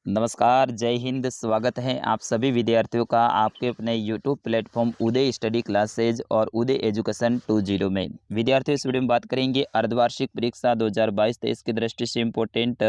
नमस्कार, जय हिंद। स्वागत है आप सभी विद्यार्थियों का आपके अपने YouTube प्लेटफॉर्म उदय स्टडी क्लासेज और उदय एजुकेशन 2.0 में। विद्यार्थियों, इस वीडियो में बात करेंगे अर्धवार्षिक परीक्षा 2022-23 की दृष्टि से इम्पोर्टेंट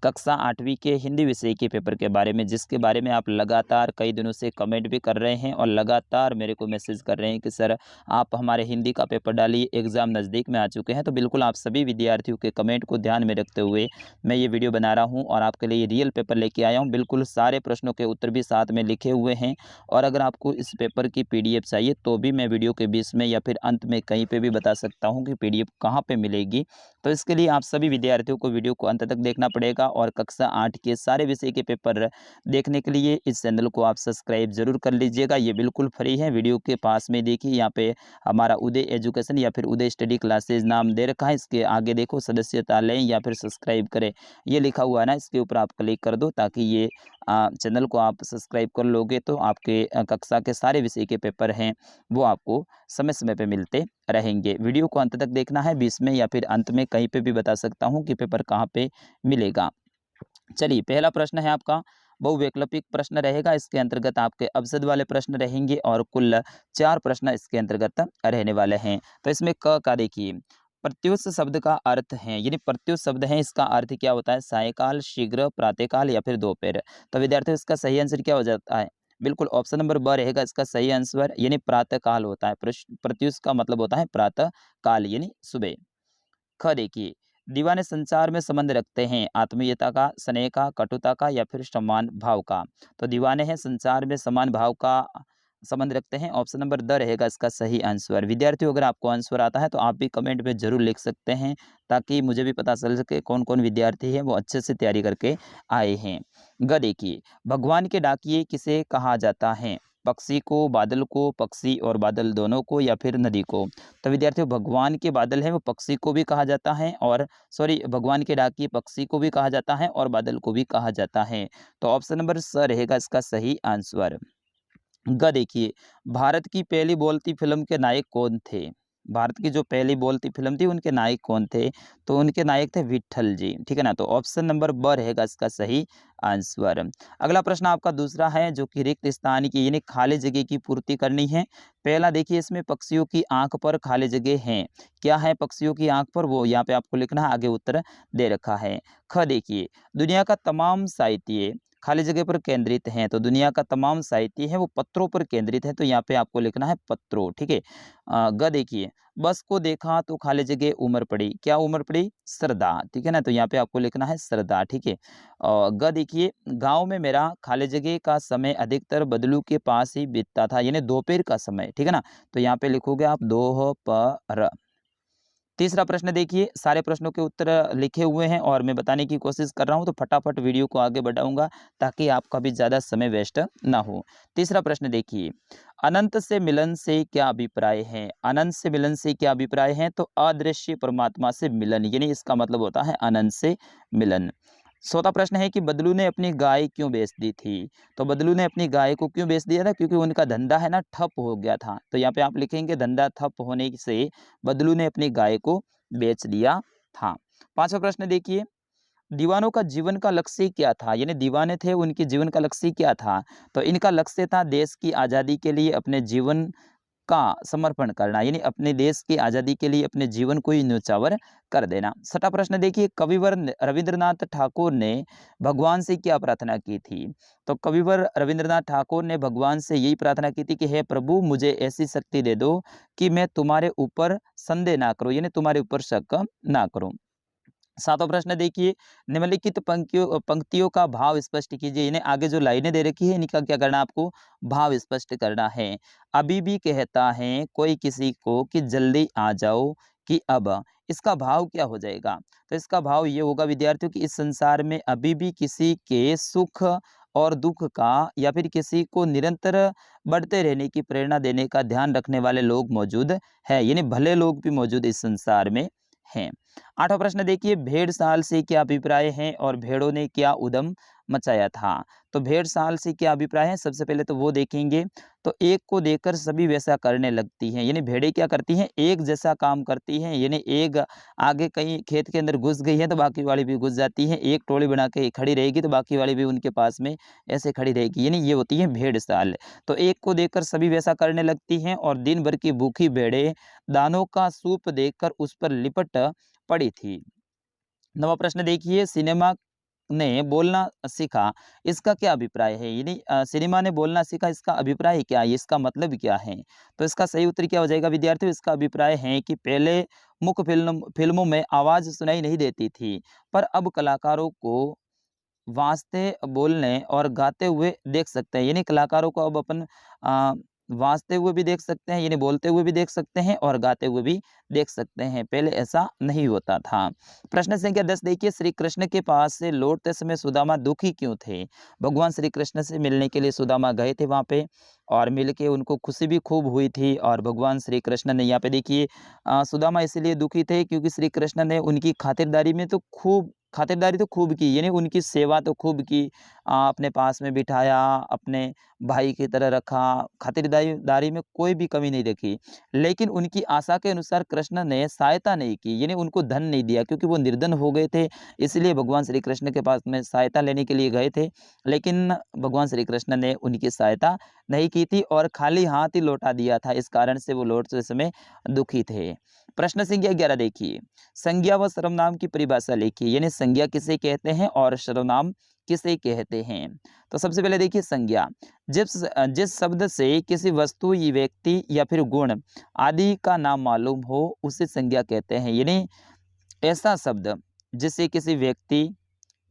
कक्षा 8वीं के हिंदी विषय के पेपर के बारे में, जिसके बारे में आप लगातार कई दिनों से कमेंट भी कर रहे हैं और लगातार मेरे को मैसेज कर रहे हैं कि सर आप हमारे हिंदी का पेपर डालिए, एग्ज़ाम नज़दीक में आ चुके हैं। तो बिल्कुल आप सभी विद्यार्थियों के कमेंट को ध्यान में रखते हुए मैं ये वीडियो बना रहा हूँ और आपके लिए रियल पेपर लेके आया हूँ। बिल्कुल सारे प्रश्नों के उत्तर भी साथ में लिखे हुए हैं और अगर आपको इस पेपर की पीडीएफ चाहिए तो भी मैं वीडियो के बीच में या फिर अंत में कहीं पे भी बता सकता हूँ कि पीडीएफ कहाँ पे मिलेगी। तो इसके लिए आप सभी विद्यार्थियों को वीडियो को अंत तक देखना पड़ेगा और कक्षा 8 के सारे विषय के पेपर देखने के लिए इस चैनल को आप सब्सक्राइब जरूर कर लीजिएगा। ये बिल्कुल फ्री है। वीडियो के पास में देखिए, यहाँ पे हमारा उदय एजुकेशन या फिर उदय स्टडी क्लासेज नाम दे रखा है। इसके आगे देखो सदस्यता लें या फिर सब्सक्राइब करें, ये लिखा हुआ है ना, इसके ऊपर आप क्लिक कर दो ताकि ये चैनल को आप सब्सक्राइब कर लोगे तो आपके कक्षा के सारे विषय के पेपर हैं वो आपको समय समय पे मिलते रहेंगे। वीडियो को अंत तक देखना है, बीच में या फिर अंत में कहीं पे भी बता सकता हूँ कि पेपर कहाँ पे मिलेगा। चलिए, पहला प्रश्न है आपका बहुवैकल्पिक प्रश्न रहेगा। इसके अंतर्गत आपके अवसाद वाले प्रश्न रहेंगे और कुल 4 प्रश्न इसके अंतर्गत रहने वाले हैं। तो इसमें क का देखिए, प्रत्युष शब्द का अर्थ है, यानी प्रत्युष शब्द है, इसका अर्थ क्या होता है? सायकाल, शीघ्र, प्रातःकाल या फिर दोपहर। तो विद्यार्थियों, इसका सही आंसर क्या हो जाता है? बिल्कुल ऑप्शन नंबर ब रहेगा इसका सही आंसर, यानी प्रातःकाल होता है। प्रत्युष का मतलब होता है प्रातःकाल यानी सुबह। ख देखिए, दीवाने संचार में संबंध रखते हैं आत्मीयता का, स्नेह का, कटुता का या फिर समान भाव का। तो दीवाने हैं संचार में समान भाव का संबंध रखते हैं। ऑप्शन नंबर द रहेगा इसका सही आंसर। विद्यार्थियों, अगर आपको आंसर आता है तो आप भी कमेंट में जरूर लिख सकते हैं ताकि मुझे भी पता चल सके कौन कौन विद्यार्थी है वो अच्छे से तैयारी करके आए हैं। ग देखिए, भगवान के डाकिए किसे कहा जाता है? पक्षी को, बादल को, पक्षी और बादल दोनों को या फिर नदी को। तो विद्यार्थियों, भगवान के बादल है वो पक्षी को भी कहा जाता है और भगवान के डाकिए पक्षी को भी कहा जाता है और बादल को भी कहा जाता है। तो ऑप्शन नंबर स रहेगा इसका सही आंसर। ग देखिए, भारत की पहली बोलती फिल्म के नायक कौन थे? भारत की जो पहली बोलती फिल्म थी उनके नायक कौन थे? तो उनके नायक थे विट्ठल जी, ठीक है ना। तो ऑप्शन नंबर ब रहेगा इसका सही आंसर। अगला प्रश्न आपका दूसरा है जो कि रिक्त स्थान की यानी खाली जगह की पूर्ति करनी है। पहला देखिए, इसमें पक्षियों की आंख पर खाली जगह है। क्या है पक्षियों की आंख पर? वो यहाँ पे आपको लिखना है, आगे उत्तर दे रखा है। ख देखिए, दुनिया का तमाम साहित्य खाली जगह पर केंद्रित हैं। तो दुनिया का तमाम साहित्य है वो पत्रों पर केंद्रित है, तो यहाँ पे आपको लिखना है पत्रों, ठीक है। ग देखिए, बस को देखा तो खाली जगह उमर पड़ी। क्या उमर पड़ी? श्रद्धा, ठीक है ना। तो यहाँ पे आपको लिखना है श्रद्धा, ठीक है। और ग देखिए, गांव में मेरा खाली जगह का समय अधिकतर बदलू के पास ही बीतता था, यानी दोपहर का समय, ठीक है ना। तो यहाँ पे लिखोगे आप दोपहर। तीसरा प्रश्न देखिए, सारे प्रश्नों के उत्तर लिखे हुए हैं और मैं बताने की कोशिश कर रहा हूं, तो फटाफट वीडियो को आगे बढ़ाऊंगा ताकि आपका भी ज़्यादा समय वेस्ट ना हो। तीसरा प्रश्न देखिए, अनंत से मिलन से क्या अभिप्राय है? अनंत से मिलन से क्या अभिप्राय है? तो अदृश्य परमात्मा से मिलन, यानी इसका मतलब होता है अनंत से मिलन। चौथा प्रश्न है कि बदलू ने अपनी गाय क्यों बेच दी थी? तो बदलू ने अपनी गाय को क्यों बेच दिया था? क्योंकि उनका धंधा है ना ठप हो गया था। तो यहाँ पे आप लिखेंगे धंधा ठप होने से बदलू ने अपनी गाय को बेच दिया था। पांचवा प्रश्न देखिए, दीवानों का जीवन का लक्ष्य क्या था? यानी दीवाने थे, उनके जीवन का लक्ष्य क्या था? तो इनका लक्ष्य था देश की आज़ादी के लिए अपने जीवन का समर्पण करना, यानी अपने देश की आज़ादी के लिए अपने जीवन को ही न्यौछावर कर देना। छठा प्रश्न देखिए, कविवर रविंद्रनाथ ठाकुर ने भगवान से क्या प्रार्थना की थी? तो कविवर रविंद्रनाथ ठाकुर ने भगवान से यही प्रार्थना की थी कि हे प्रभु, मुझे ऐसी शक्ति दे दो कि मैं तुम्हारे ऊपर संदेह ना करूं, यानी तुम्हारे ऊपर शक ना करूं। सातवां प्रश्न देखिए, निम्नलिखित पंक्तियों का भाव स्पष्ट कीजिए। इन्हें आगे जो लाइनें दे रखी है इनका क्या करना है आपको? भाव स्पष्ट करना है। अभी भी कहता है कोई किसी को कि जल्दी आ जाओ, कि अब, इसका भाव क्या हो जाएगा? तो इसका भाव ये होगा विद्यार्थियों कि इस संसार में अभी भी किसी के सुख और दुख का या फिर किसी को निरंतर बढ़ते रहने की प्रेरणा देने का ध्यान रखने वाले लोग मौजूद है, यानी भले लोग भी मौजूद इस संसार में हैं। आठवां प्रश्न देखिए, भेड़ साल से क्या अभिप्राय है और भेड़ों ने क्या उद्यम मचाया था। तो भेड़ साल से क्या अभिप्राय है, सबसे पहले तो वो देखेंगे। तो एक को देखकर सभी वैसा करने लगती हैं, यानी भेड़ें क्या करती हैं, एक जैसा काम करती हैं। यानी एक आगे कहीं खेत के अंदर घुस गई है तो बाकी वाली भी घुस जाती है, एक टोली बना के खड़ी रहेगी तो बाकी वाली भी उनके पास में ऐसे खड़ी रहेगी, यानी ये होती है भेड़ साल। तो एक को देखकर सभी वैसा करने लगती हैं और दिन भर की भूखी भेड़ें दानों का सूप देखकर उस पर लिपट पड़ी थी। नवा प्रश्न देखिए, सिनेमा ने बोलना सीखा, इसका क्या अभिप्राय है? यानी सिनेमा ने बोलना सीखा, इसका अभिप्राय क्या है? इसका मतलब क्या है? तो इसका सही उत्तर क्या हो जाएगा विद्यार्थियों? इसका अभिप्राय है कि पहले मुख्य फ़िल्मों में आवाज़ सुनाई नहीं देती थी, पर अब कलाकारों को वाजते, बोलने और गाते हुए देख सकते हैं। यानी कलाकारों को अब अपन अ, वाजते हुए भी देख सकते हैं, यानी बोलते हुए भी देख सकते हैं और गाते हुए भी देख सकते हैं। पहले ऐसा नहीं होता था। प्रश्न संख्या 10 देखिए, श्री कृष्ण के पास से लौटते समय सुदामा दुखी क्यों थे? भगवान श्री कृष्ण से मिलने के लिए सुदामा गए थे वहाँ पे और मिलके उनको खुशी भी खूब हुई थी और भगवान श्री कृष्ण ने यहाँ पे देखिए सुदामा इसीलिए दुखी थे क्योंकि श्री कृष्ण ने उनकी खातिरदारी तो खूब की, यानी उनकी सेवा तो खूब की। अपने पास में बिठाया, अपने भाई की तरह रखा, खातिरदारी दारी में कोई भी कमी नहीं रखी। लेकिन उनकी आशा के अनुसार कृष्ण ने सहायता नहीं की, यानी उनको धन नहीं दिया क्योंकि वो निर्धन हो गए थे, इसलिए भगवान श्री कृष्ण के पास में सहायता लेने के लिए गए थे। लेकिन भगवान श्री कृष्ण ने उनकी सहायता नहीं की थी और खाली हाथ ही लौटा दिया था, इस कारण से वो लौटते समय दुखी थे। प्रश्न संख्या 11 देखिए, संज्ञा व सर्वनाम की परिभाषा लिखिए, यानी संज्ञा किसे कहते हैं और सर्वनाम किसे कहते हैं? तो सबसे पहले देखिए संज्ञा, जिस शब्द से किसी वस्तु, ये व्यक्ति या फिर गुण आदि का नाम मालूम हो उसे संज्ञा कहते हैं। यानी ऐसा शब्द जिससे किसी व्यक्ति,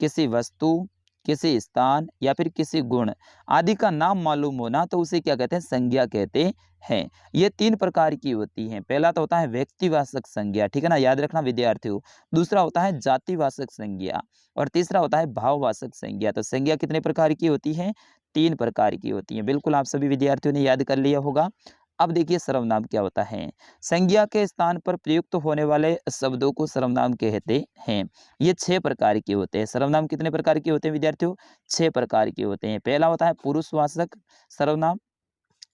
किसी वस्तु, किसी स्थान या फिर किसी गुण आदि का नाम मालूम होना तो उसे क्या कहते हैं, संज्ञा कहते हैं। ये 3 प्रकार की होती हैं। पहला तो होता है व्यक्तिवाचक संज्ञा, ठीक है ना, याद रखना विद्यार्थियों। दूसरा होता है जातिवाचक संज्ञा और तीसरा होता है भाववाचक संज्ञा। तो संज्ञा कितने प्रकार की होती है? 3 प्रकार की होती है। बिल्कुल आप सभी विद्यार्थियों ने याद कर लिया होगा। अब देखिए सर्वनाम क्या होता है। संज्ञा के स्थान पर प्रयुक्त होने वाले शब्दों को सर्वनाम कहते हैं। ये 6 प्रकार के होते हैं। सर्वनाम कितने प्रकार के होते हैं विद्यार्थियों? 6 प्रकार के होते हैं। पहला होता है पुरुषवाचक सर्वनाम,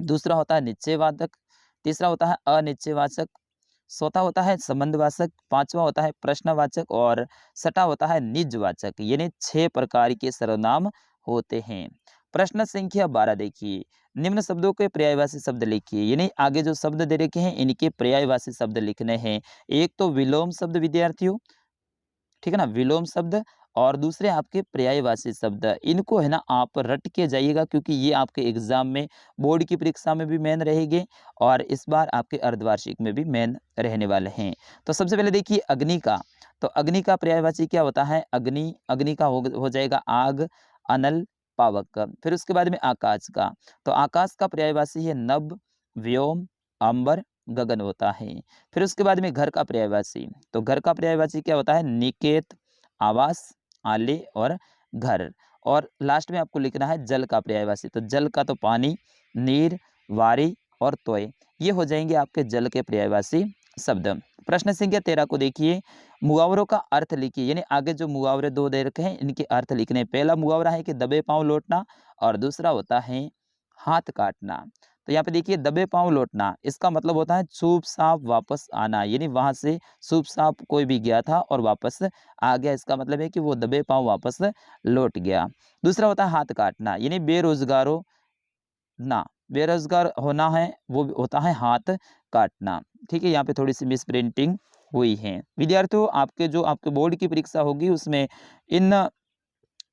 दूसरा होता है निश्चयवाचक, तीसरा होता है अनिश्चयवाचक, चौथा होता है संबंधवाचक, पांचवा होता है प्रश्नवाचक और छठा होता है निजवाचक। यानी 6 प्रकार के सर्वनाम होते हैं। प्रश्न संख्या 12 देखिए, निम्न शब्दों के पर्यायवाची शब्द लिखिए, यानी आगे जो शब्द दे रखे हैं इनके पर्यायवाची शब्द लिखने हैं। एक तो विलोम शब्द विद्यार्थियों, ठीक है ना, विलोम शब्द और दूसरे आपके पर्यायवाची शब्द, इनको है ना आप रट के जाइएगा क्योंकि ये आपके एग्जाम में, बोर्ड की परीक्षा में भी मेन रहेंगे और इस बार आपके अर्धवार्षिक में भी मेन रहने वाले हैं। तो सबसे पहले देखिए अग्नि का, तो अग्नि का पर्यायवाची क्या होता है? अग्नि, अग्नि का हो जाएगा आग, अनल, पावक का। फिर उसके बाद में आकाश का, तो आकाश का पर्यायवाची है नभ, व्योम, अंबर, गगन होता है। फिर उसके बाद में घर का पर्यायवाची, तो घर का पर्यायवाची क्या होता है? निकेत, आवास, आले और घर। और लास्ट में आपको लिखना है जल का पर्यायवाची, तो जल का तो पानी, नीर, वारी और तोय, ये हो जाएंगे आपके जल के पर्यायवाची शब्द। प्रश्न संख्या 13 को देखिए, मुहावरों का अर्थ लिखिए, यानी आगे जो मुहावरे 2 दे रखे हैं इनके अर्थ लिखने। पहला मुहावरा है कि दबे पांव लौटना और दूसरा होता है हाथ काटना। तो यहाँ पे देखिए दबे पांव लौटना, इसका मतलब होता है चुपचाप वापस आना, यानी वहां से चुपचाप कोई भी गया था और वापस आ गया, इसका मतलब है कि वो दबे पांव वापस लौट गया। दूसरा होता है हाथ काटना, यानी बेरोजगारों ना, बेरोजगार होना है वो होता है हाथ काटना। ठीक है, यहाँ पे थोड़ी सी मिस प्रिंटिंग हुई है। विद्यार्थियों आपके जो आपके बोर्ड की परीक्षा होगी उसमें इन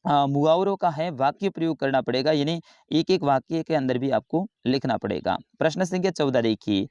मुहावरों का है वाक्य प्रयोग करना पड़ेगा, यानी एक एक वाक्य के अंदर भी आपको लिखना पड़ेगा। प्रश्न संख्या 14 देखिए,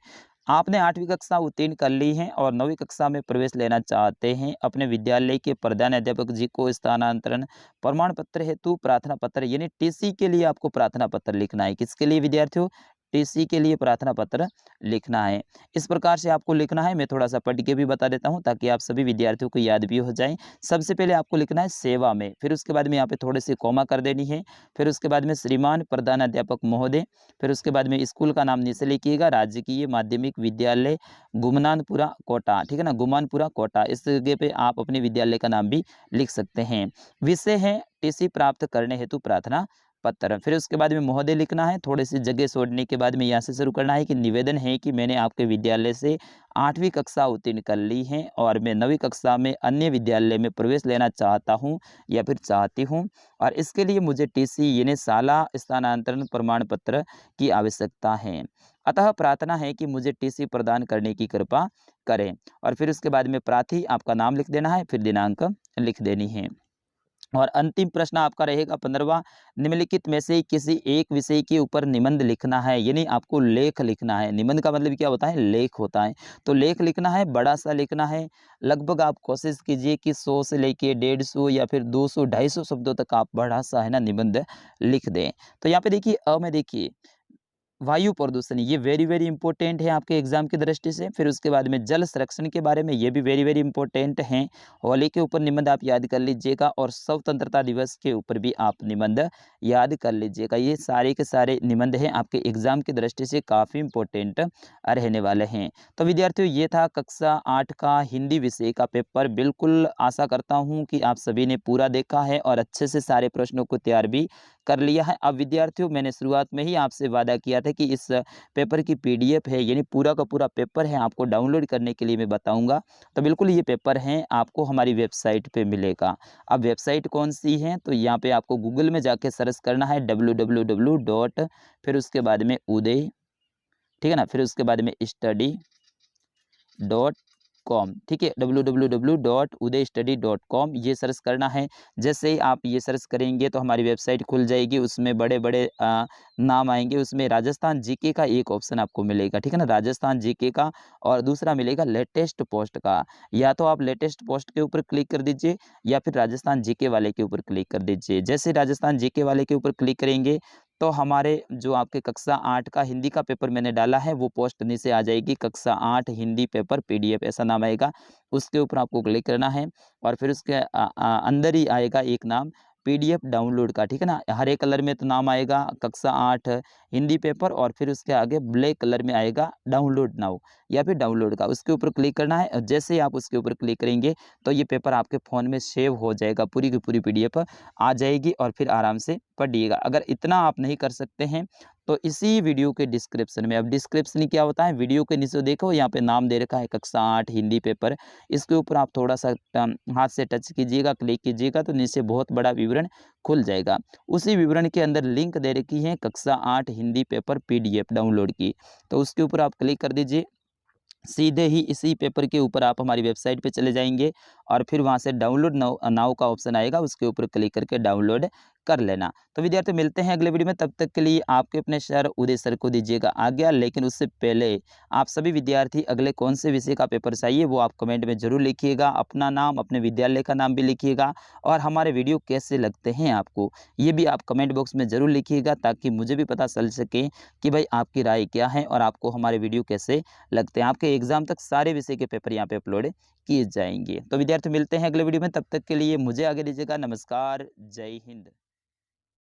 आपने 8वीं कक्षा उत्तीर्ण कर ली है और 9वीं कक्षा में प्रवेश लेना चाहते हैं। अपने विद्यालय के प्रधान अध्यापक जी को स्थानांतरण प्रमाण पत्र हेतु प्रार्थना पत्र, यानी टीसी के लिए आपको प्रार्थना पत्र लिखना है। किसके लिए विद्यार्थियों? टीसी के लिए प्रार्थना पत्र लिखना है। इस प्रकार से आपको लिखना है। मैं थोड़ा सा पढ़ के भी बता देता हूँ ताकि आप सभी विद्यार्थियों को याद भी हो जाए। सबसे पहले आपको लिखना है सेवा में, फिर उसके बाद में यहाँ पे थोड़े से कॉमा कर देनी है, फिर उसके बाद में श्रीमान प्रधानाध्यापक महोदय, फिर उसके बाद में स्कूल का नाम नीचे लिखिएगा, राजकीय माध्यमिक विद्यालय गुमनानपुरा कोटा, ठीक है ना, गुमानपुरा कोटा। इस जगह पे आप अपने विद्यालय का नाम भी लिख सकते हैं। विषय है टीसी प्राप्त करने हेतु प्रार्थना पत्र। फिर उसके बाद में महोदय लिखना है। थोड़ी सी जगह छोड़ने के बाद में यहाँ से शुरू करना है कि निवेदन है कि मैंने आपके विद्यालय से 8वीं कक्षा उत्तीर्ण कर ली है और मैं 9वीं कक्षा में अन्य विद्यालय में प्रवेश लेना चाहता हूँ या फिर चाहती हूँ, और इसके लिए मुझे टीसी यानी शाला स्थानांतरण प्रमाण पत्र की आवश्यकता है। अतः प्रार्थना है कि मुझे टीसी प्रदान करने की कृपा करें। और फिर उसके बाद में प्रार्थी आपका नाम लिख देना है, फिर दिनांक लिख देनी है। और अंतिम प्रश्न आपका रहेगा 15वां, निम्नलिखित में से किसी एक विषय के ऊपर निबंध लिखना है, यानी आपको लेख लिखना है। निबंध का मतलब क्या होता है, लेख होता है। तो लेख लिखना है, बड़ा सा लिखना है। लगभग आप कोशिश कीजिए कि 100 से लेके 150 या फिर 200 250 शब्दों तक आप बड़ा सा है ना निबंध लिख दें। तो यहाँ पे देखिए अ में देखिए वायु प्रदूषण, ये वेरी इंपॉर्टेंट है आपके एग्जाम की दृष्टि से। फिर उसके बाद में जल संरक्षण के बारे में, ये भी वेरी इंपॉर्टेंट हैं। होली के ऊपर निबंध आप याद कर लीजिएगा और स्वतंत्रता दिवस के ऊपर भी आप निबंध याद कर लीजिएगा। ये सारे के सारे निबंध हैं आपके एग्जाम की दृष्टि से काफ़ी इंपॉर्टेंट रहने वाले हैं। तो विद्यार्थियों, ये था कक्षा 8 का हिंदी विषय का पेपर। बिल्कुल आशा करता हूँ कि आप सभी ने पूरा देखा है और अच्छे से सारे प्रश्नों को तैयार भी कर लिया है। अब विद्यार्थियों, मैंने शुरुआत में ही आपसे वादा किया था कि इस पेपर की पीडीएफ है, यानी पूरा का पूरा पेपर है, आपको डाउनलोड करने के लिए मैं बताऊंगा। तो बिल्कुल ये पेपर है आपको हमारी वेबसाइट पे मिलेगा। अब वेबसाइट कौन सी है, तो यहाँ पे आपको गूगल में जाके सर्च करना है www. फिर उसके बाद में उदय, ठीक है ना, फिर उसके बाद में study.com, ठीक है, www.udaystudy.com ये सर्च करना है। जैसे ही आप ये सर्च करेंगे तो हमारी वेबसाइट खुल जाएगी। उसमें बड़े बड़े नाम आएंगे। उसमें राजस्थान जीके का एक ऑप्शन आपको मिलेगा, ठीक है ना, राजस्थान जीके का, और दूसरा मिलेगा लेटेस्ट पोस्ट का। या तो आप लेटेस्ट पोस्ट के ऊपर क्लिक कर दीजिए या फिर राजस्थान जीके वाले के ऊपर क्लिक कर दीजिए। जैसे राजस्थान जीके वाले के ऊपर क्लिक करेंगे तो हमारे जो आपके कक्षा 8 का हिंदी का पेपर मैंने डाला है वो पोस्ट नीचे आ जाएगी, कक्षा 8 हिंदी पेपर पीडीएफ ऐसा नाम आएगा। उसके ऊपर आपको क्लिक करना है और फिर उसके अंदर ही आएगा एक नाम पीडीएफ डाउनलोड का, ठीक है ना। हरे कलर में तो नाम आएगा कक्षा 8 हिंदी पेपर, और फिर उसके आगे ब्लैक कलर में आएगा डाउनलोड नाउ या फिर डाउनलोड का। उसके ऊपर क्लिक करना है और जैसे ही आप उसके ऊपर क्लिक करेंगे तो ये पेपर आपके फ़ोन में सेव हो जाएगा, पूरी की पूरी पीडीएफ आ जाएगी और फिर आराम से पढ़िएगा। अगर इतना आप नहीं कर सकते हैं तो इसी वीडियो के डिस्क्रिप्शन में, अब डिस्क्रिप्शन क्या होता है, वीडियो के नीचे देखो यहाँ पे नाम दे रखा है कक्षा 8 हिंदी पेपर। इसके ऊपर आप थोड़ा सा हाथ से टच कीजिएगा, क्लिक कीजिएगा तो नीचे बहुत बड़ा विवरण खुल जाएगा। उसी विवरण के अंदर लिंक दे रखी है कक्षा 8 हिंदी पेपर पीडीएफ डाउनलोड की, तो उसके ऊपर आप क्लिक कर दीजिए। सीधे ही इसी पेपर के ऊपर आप हमारी वेबसाइट पे चले जाएंगे और फिर वहाँ से डाउनलोड नाउ का ऑप्शन आएगा, उसके ऊपर क्लिक करके डाउनलोड कर लेना। तो विद्यार्थियों, मिलते हैं अगले वीडियो में। तब तक के लिए आपके अपने सर उदय सर को दीजिएगा आज्ञा। लेकिन उससे पहले आप सभी विद्यार्थी अगले कौन से विषय का पेपर चाहिए वो आप कमेंट में जरूर लिखिएगा। अपना नाम, अपने विद्यालय का नाम भी लिखिएगा और हमारे वीडियो कैसे लगते हैं आपको, ये भी आप कमेंट बॉक्स में ज़रूर लिखिएगा ताकि मुझे भी पता चल सके कि भाई आपकी राय क्या है और आपको हमारे वीडियो कैसे लगते हैं। आपके एग्जाम तक सारे विषय के पेपर यहाँ पे अपलोड किए जाएंगे। तो विद्यार्थी, मिलते हैं अगले वीडियो में। तब तक के लिए मुझे आगे दीजिएगा। नमस्कार, जय हिंद।